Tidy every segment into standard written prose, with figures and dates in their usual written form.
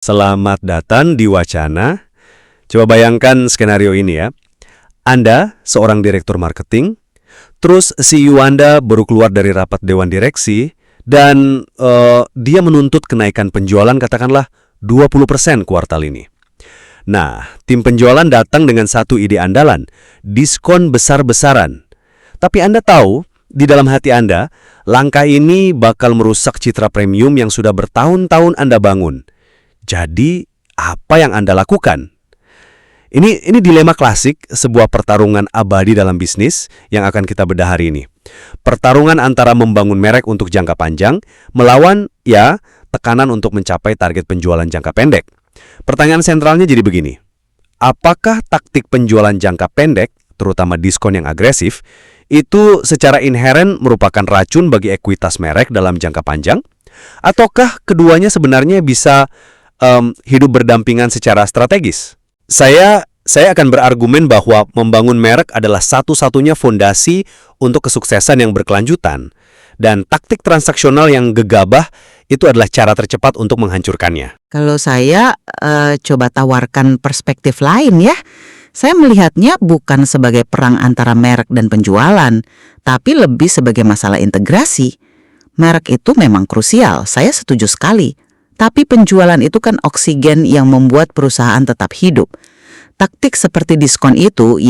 Selamat datang di Wacana. Coba bayangkan skenario ini ya. Anda seorang direktur marketing, terus CEO Anda baru keluar dari rapat dewan direksi, dan dia menuntut kenaikan penjualan katakanlah 20% kuartal ini. Nah, tim penjualan datang dengan satu ide andalan, diskon besar-besaran. Tapi Anda tahu, di dalam hati Anda, langkah ini bakal merusak citra premium yang sudah bertahun-tahun Anda bangun. Jadi, apa yang Anda lakukan? Ini dilema klasik, sebuah pertarungan abadi dalam bisnis yang akan kita bedah hari ini. Pertarungan antara membangun merek untuk jangka panjang, melawan, tekanan untuk mencapai target penjualan jangka pendek. Pertanyaan sentralnya jadi begini. Apakah taktik penjualan jangka pendek, terutama diskon yang agresif, itu secara inheren merupakan racun bagi ekuitas merek dalam jangka panjang? Ataukah keduanya sebenarnya bisa hidup berdampingan secara strategis? Saya akan berargumen bahwa membangun merek adalah satu-satunya fondasi untuk kesuksesan yang berkelanjutan. Dan taktik transaksional yang gegabah itu adalah cara tercepat untuk menghancurkannya. Kalau saya coba tawarkan perspektif lain ya. Saya melihatnya bukan sebagai perang antara merek dan penjualan, tapi lebih sebagai masalah integrasi. Merek itu memang krusial, saya setuju sekali. Tapi penjualan itu kan oksigen yang membuat perusahaan tetap hidup. Taktik seperti diskon itu,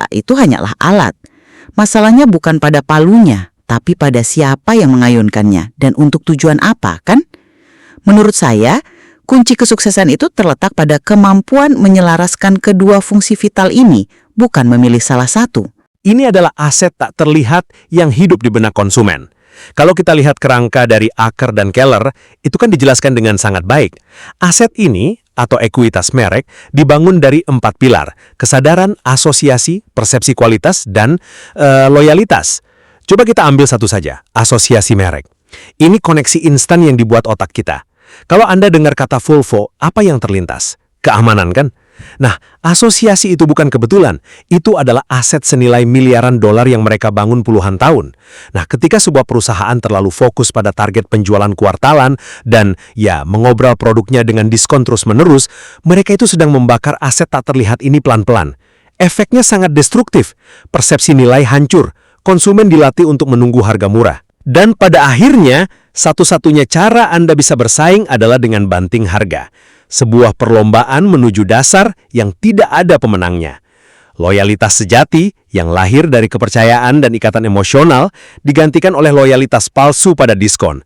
itu hanyalah alat. Masalahnya bukan pada palunya, tapi pada siapa yang mengayunkannya dan untuk tujuan apa, kan? Menurut saya, kunci kesuksesan itu terletak pada kemampuan menyelaraskan kedua fungsi vital ini, bukan memilih salah satu. Ini adalah aset tak terlihat yang hidup di benak konsumen. Kalau kita lihat kerangka dari Acker dan Keller, itu kan dijelaskan dengan sangat baik. Aset ini, atau ekuitas merek, dibangun dari 4 pilar. Kesadaran, asosiasi, persepsi kualitas, dan loyalitas. Coba kita ambil satu saja, asosiasi merek. Ini koneksi instan yang dibuat otak kita. Kalau Anda dengar kata Volvo, apa yang terlintas? Keamanan kan? Nah, asosiasi itu bukan kebetulan. Itu adalah aset senilai miliaran dolar yang mereka bangun puluhan tahun. Nah, ketika sebuah perusahaan terlalu fokus pada target penjualan kuartalan dan mengobrol produknya dengan diskon terus-menerus, mereka itu sedang membakar aset tak terlihat ini pelan-pelan. Efeknya sangat destruktif. Persepsi nilai hancur. Konsumen dilatih untuk menunggu harga murah. Dan pada akhirnya, satu-satunya cara Anda bisa bersaing adalah dengan banting harga. Sebuah perlombaan menuju dasar yang tidak ada pemenangnya. Loyalitas sejati yang lahir dari kepercayaan dan ikatan emosional digantikan oleh loyalitas palsu pada diskon.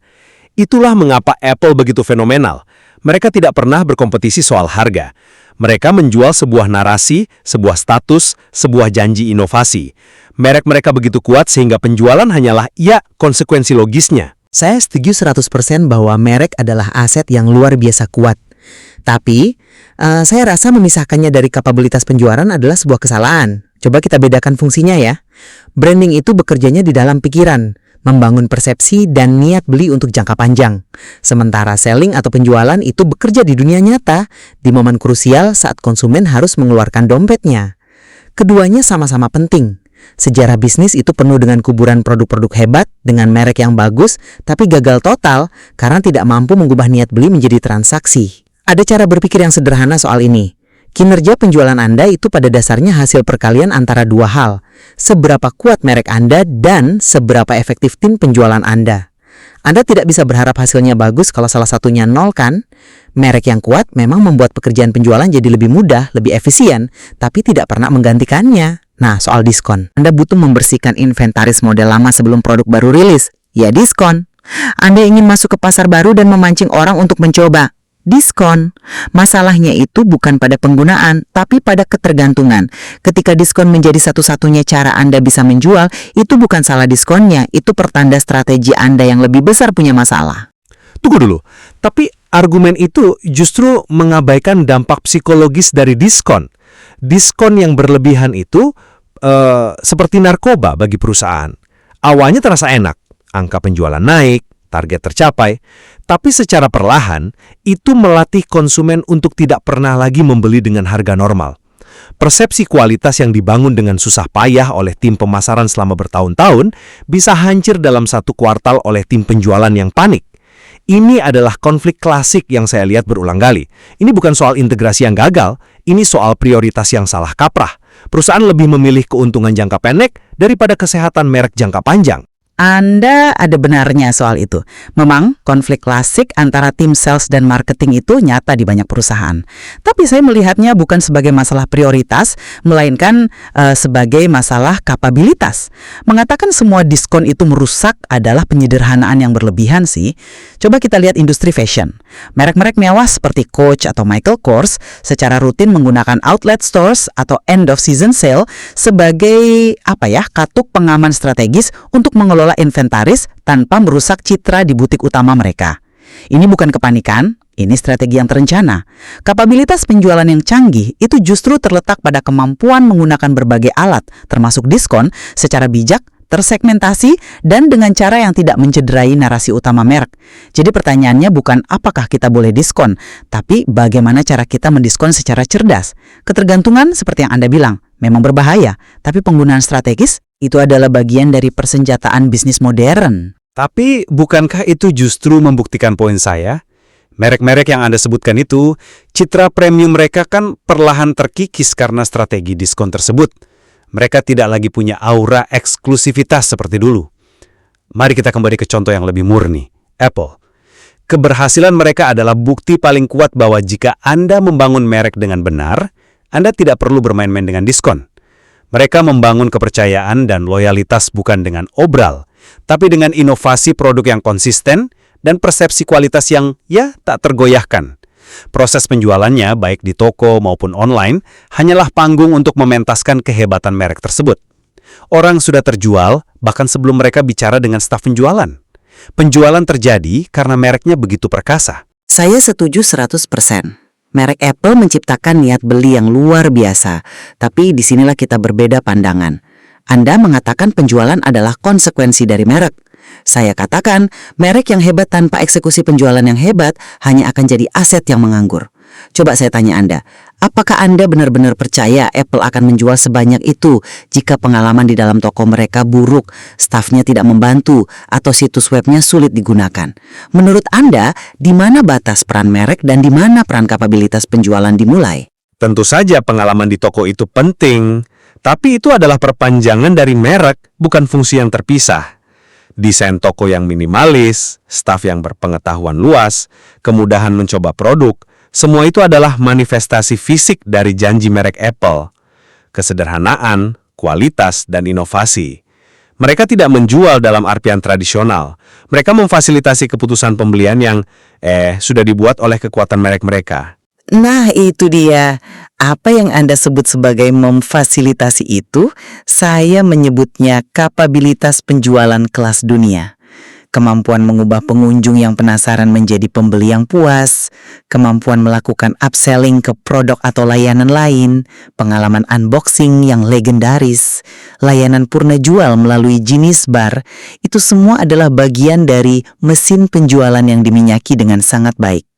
Itulah mengapa Apple begitu fenomenal. Mereka tidak pernah berkompetisi soal harga. Mereka menjual sebuah narasi, sebuah status, sebuah janji inovasi. Merek mereka begitu kuat sehingga penjualan hanyalah konsekuensi logisnya. Saya setuju 100% bahwa merek adalah aset yang luar biasa kuat. Tapi, saya rasa memisahkannya dari kapabilitas penjualan adalah sebuah kesalahan. Coba kita bedakan fungsinya ya. Branding itu bekerjanya di dalam pikiran, membangun persepsi dan niat beli untuk jangka panjang. Sementara selling atau penjualan itu bekerja di dunia nyata, di momen krusial saat konsumen harus mengeluarkan dompetnya. Keduanya sama-sama penting. Sejarah bisnis itu penuh dengan kuburan produk-produk hebat dengan merek yang bagus, tapi gagal total karena tidak mampu mengubah niat beli menjadi transaksi. Ada cara berpikir yang sederhana soal ini. Kinerja penjualan Anda itu pada dasarnya hasil perkalian antara dua hal. Seberapa kuat merek Anda dan seberapa efektif tim penjualan Anda. Anda tidak bisa berharap hasilnya bagus kalau salah satunya nol kan? Merek yang kuat memang membuat pekerjaan penjualan jadi lebih mudah, lebih efisien, tapi tidak pernah menggantikannya. Nah, soal diskon. Anda butuh membersihkan inventaris model lama sebelum produk baru rilis. Ya, diskon. Anda ingin masuk ke pasar baru dan memancing orang untuk mencoba. Diskon. Masalahnya itu bukan pada penggunaan, tapi pada ketergantungan. Ketika diskon menjadi satu-satunya cara Anda bisa menjual, itu bukan salah diskonnya, itu pertanda strategi Anda yang lebih besar punya masalah. Tunggu dulu, tapi argumen itu justru mengabaikan dampak psikologis dari diskon. Diskon yang berlebihan itu seperti narkoba bagi perusahaan. Awalnya terasa enak, angka penjualan naik, target tercapai, tapi secara perlahan itu melatih konsumen untuk tidak pernah lagi membeli dengan harga normal. Persepsi kualitas yang dibangun dengan susah payah oleh tim pemasaran selama bertahun-tahun bisa hancur dalam satu kuartal oleh tim penjualan yang panik. Ini adalah konflik klasik yang saya lihat berulang kali. Ini bukan soal integrasi yang gagal, ini soal prioritas yang salah kaprah. Perusahaan lebih memilih keuntungan jangka pendek daripada kesehatan merek jangka panjang. Anda ada benarnya soal itu. Memang konflik klasik antara tim sales dan marketing itu nyata di banyak perusahaan. Tapi saya melihatnya bukan sebagai masalah prioritas, melainkan sebagai masalah kapabilitas. Mengatakan semua diskon itu merusak adalah penyederhanaan yang berlebihan sih. Coba kita lihat industri fashion. Merek-merek mewah seperti Coach atau Michael Kors secara rutin menggunakan outlet stores atau end of season sale sebagai katuk pengaman strategis untuk mengelola inventaris tanpa merusak citra di butik utama mereka. Ini bukan kepanikan, ini strategi yang terencana. Kapabilitas penjualan yang canggih itu justru terletak pada kemampuan menggunakan berbagai alat, termasuk diskon, secara bijak, tersegmentasi, dan dengan cara yang tidak mencederai narasi utama merek. Jadi pertanyaannya bukan apakah kita boleh diskon, tapi bagaimana cara kita mendiskon secara cerdas. Ketergantungan seperti yang Anda bilang, memang berbahaya, tapi penggunaan strategis itu adalah bagian dari persenjataan bisnis modern. Tapi bukankah itu justru membuktikan poin saya? Merek-merek yang Anda sebutkan itu, citra premium mereka kan perlahan terkikis karena strategi diskon tersebut. Mereka tidak lagi punya aura eksklusivitas seperti dulu. Mari kita kembali ke contoh yang lebih murni, Apple. Keberhasilan mereka adalah bukti paling kuat bahwa jika Anda membangun merek dengan benar, Anda tidak perlu bermain-main dengan diskon. Mereka membangun kepercayaan dan loyalitas bukan dengan obral, tapi dengan inovasi produk yang konsisten dan persepsi kualitas yang tak tergoyahkan. Proses penjualannya, baik di toko maupun online, hanyalah panggung untuk mementaskan kehebatan merek tersebut. Orang sudah terjual bahkan sebelum mereka bicara dengan staf penjualan. Penjualan terjadi karena mereknya begitu perkasa. Saya setuju 100%. Merek Apple menciptakan niat beli yang luar biasa, tapi disinilah kita berbeda pandangan. Anda mengatakan penjualan adalah konsekuensi dari merek. Saya katakan, merek yang hebat tanpa eksekusi penjualan yang hebat hanya akan jadi aset yang menganggur. Coba saya tanya Anda, apakah Anda benar-benar percaya Apple akan menjual sebanyak itu jika pengalaman di dalam toko mereka buruk, stafnya tidak membantu, atau situs webnya sulit digunakan? Menurut Anda, di mana batas peran merek dan di mana peran kapabilitas penjualan dimulai? Tentu saja pengalaman di toko itu penting, tapi itu adalah perpanjangan dari merek, bukan fungsi yang terpisah. Desain toko yang minimalis, staf yang berpengetahuan luas, kemudahan mencoba produk, semua itu adalah manifestasi fisik dari janji merek Apple. Kesederhanaan, kualitas, dan inovasi. Mereka tidak menjual dalam artian tradisional. Mereka memfasilitasi keputusan pembelian yang sudah dibuat oleh kekuatan merek mereka. Nah, itu dia. Apa yang Anda sebut sebagai memfasilitasi itu, saya menyebutnya kapabilitas penjualan kelas dunia. Kemampuan mengubah pengunjung yang penasaran menjadi pembeli yang puas, kemampuan melakukan upselling ke produk atau layanan lain, pengalaman unboxing yang legendaris, layanan purna jual melalui Genius Bar, itu semua adalah bagian dari mesin penjualan yang diminyaki dengan sangat baik.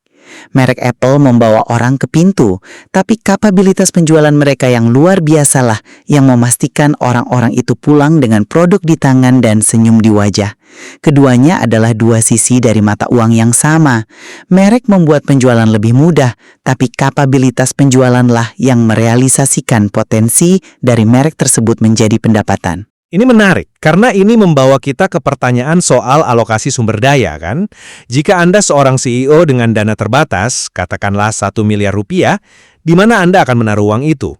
Merek Apple membawa orang ke pintu, tapi kapabilitas penjualan mereka yang luar biasalah yang memastikan orang-orang itu pulang dengan produk di tangan dan senyum di wajah. Keduanya adalah dua sisi dari mata uang yang sama. Merek membuat penjualan lebih mudah, tapi kapabilitas penjualanlah yang merealisasikan potensi dari merek tersebut menjadi pendapatan. Ini menarik, karena ini membawa kita ke pertanyaan soal alokasi sumber daya, kan? Jika Anda seorang CEO dengan dana terbatas, katakanlah 1 miliar rupiah, di mana Anda akan menaruh uang itu?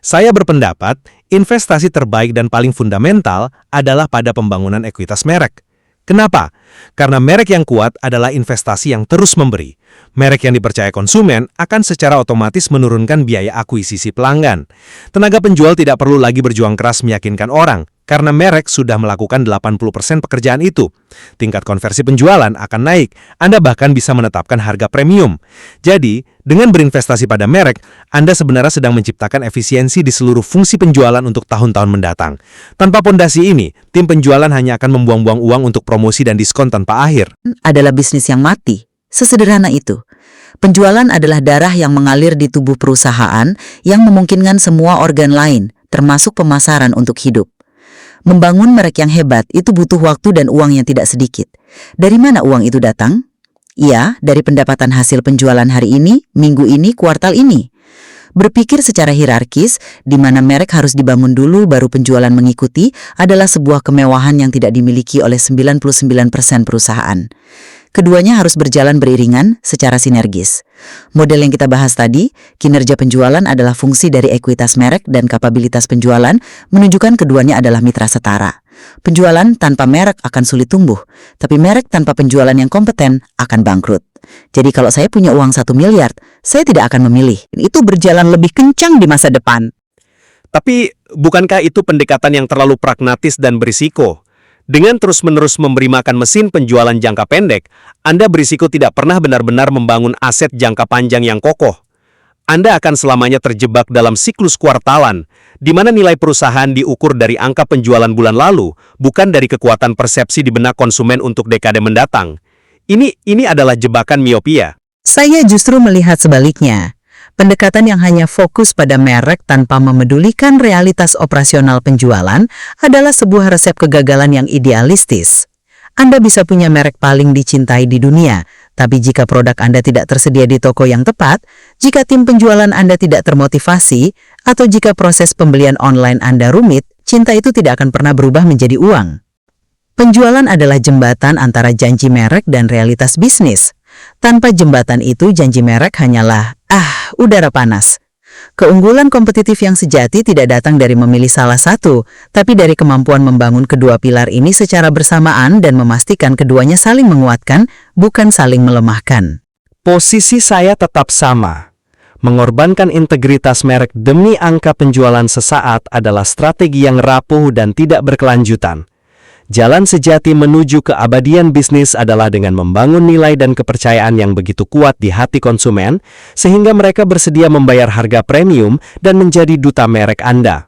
Saya berpendapat, investasi terbaik dan paling fundamental adalah pada pembangunan ekuitas merek. Kenapa? Karena merek yang kuat adalah investasi yang terus memberi. Merek yang dipercaya konsumen akan secara otomatis menurunkan biaya akuisisi pelanggan. Tenaga penjual tidak perlu lagi berjuang keras meyakinkan orang, karena merek sudah melakukan 80% pekerjaan itu. Tingkat konversi penjualan akan naik, Anda bahkan bisa menetapkan harga premium. Jadi, dengan berinvestasi pada merek, Anda sebenarnya sedang menciptakan efisiensi di seluruh fungsi penjualan untuk tahun-tahun mendatang. Tanpa pondasi ini, tim penjualan hanya akan membuang-buang uang untuk promosi dan diskon tanpa akhir. Adalah bisnis yang mati. Sesederhana itu. Penjualan adalah darah yang mengalir di tubuh perusahaan yang memungkinkan semua organ lain, termasuk pemasaran untuk hidup. Membangun merek yang hebat itu butuh waktu dan uang yang tidak sedikit. Dari mana uang itu datang? Iya, dari pendapatan hasil penjualan hari ini, minggu ini, kuartal ini. Berpikir secara hierarkis, di mana merek harus dibangun dulu baru penjualan mengikuti, adalah sebuah kemewahan yang tidak dimiliki oleh 99% perusahaan. Keduanya harus berjalan beriringan secara sinergis. Model yang kita bahas tadi, kinerja penjualan adalah fungsi dari ekuitas merek dan kapabilitas penjualan menunjukkan keduanya adalah mitra setara. Penjualan tanpa merek akan sulit tumbuh, tapi merek tanpa penjualan yang kompeten akan bangkrut. Jadi kalau saya punya uang 1 miliar, saya tidak akan memilih. Itu berjalan lebih kencang di masa depan. Tapi, bukankah itu pendekatan yang terlalu pragmatis dan berisiko? Dengan terus-menerus memberi makan mesin penjualan jangka pendek, Anda berisiko tidak pernah benar-benar membangun aset jangka panjang yang kokoh. Anda akan selamanya terjebak dalam siklus kuartalan, di mana nilai perusahaan diukur dari angka penjualan bulan lalu, bukan dari kekuatan persepsi di benak konsumen untuk dekade mendatang. Ini adalah jebakan miopia. Saya justru melihat sebaliknya. Pendekatan yang hanya fokus pada merek tanpa memedulikan realitas operasional penjualan adalah sebuah resep kegagalan yang idealistis. Anda bisa punya merek paling dicintai di dunia, tapi jika produk Anda tidak tersedia di toko yang tepat, jika tim penjualan Anda tidak termotivasi, atau jika proses pembelian online Anda rumit, cinta itu tidak akan pernah berubah menjadi uang. Penjualan adalah jembatan antara janji merek dan realitas bisnis. Tanpa jembatan itu, janji merek hanyalah, udara panas. Keunggulan kompetitif yang sejati tidak datang dari memilih salah satu, tapi dari kemampuan membangun kedua pilar ini secara bersamaan dan memastikan keduanya saling menguatkan, bukan saling melemahkan. Posisi saya tetap sama. Mengorbankan integritas merek demi angka penjualan sesaat adalah strategi yang rapuh dan tidak berkelanjutan. Jalan sejati menuju keabadian bisnis adalah dengan membangun nilai dan kepercayaan yang begitu kuat di hati konsumen, sehingga mereka bersedia membayar harga premium dan menjadi duta merek Anda.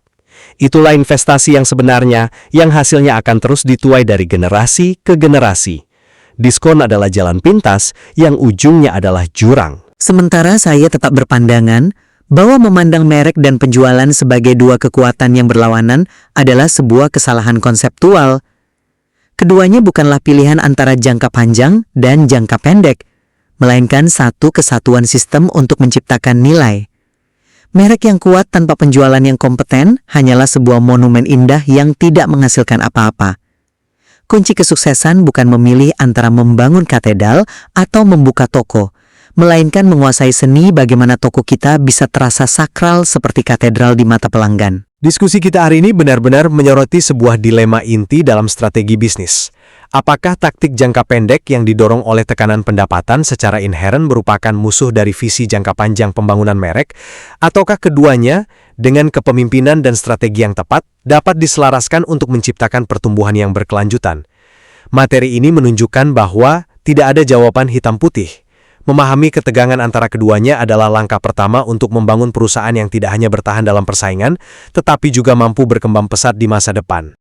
Itulah investasi yang sebenarnya, yang hasilnya akan terus dituai dari generasi ke generasi. Diskon adalah jalan pintas, yang ujungnya adalah jurang. Sementara saya tetap berpandangan bahwa memandang merek dan penjualan sebagai dua kekuatan yang berlawanan adalah sebuah kesalahan konseptual. Keduanya bukanlah pilihan antara jangka panjang dan jangka pendek, melainkan satu kesatuan sistem untuk menciptakan nilai. Merek yang kuat tanpa penjualan yang kompeten hanyalah sebuah monumen indah yang tidak menghasilkan apa-apa. Kunci kesuksesan bukan memilih antara membangun katedral atau membuka toko, melainkan menguasai seni bagaimana toko kita bisa terasa sakral seperti katedral di mata pelanggan. Diskusi kita hari ini benar-benar menyoroti sebuah dilema inti dalam strategi bisnis. Apakah taktik jangka pendek yang didorong oleh tekanan pendapatan secara inheren merupakan musuh dari visi jangka panjang pembangunan merek, ataukah keduanya dengan kepemimpinan dan strategi yang tepat dapat diselaraskan untuk menciptakan pertumbuhan yang berkelanjutan? Materi ini menunjukkan bahwa tidak ada jawaban hitam putih. Memahami ketegangan antara keduanya adalah langkah pertama untuk membangun perusahaan yang tidak hanya bertahan dalam persaingan, tetapi juga mampu berkembang pesat di masa depan.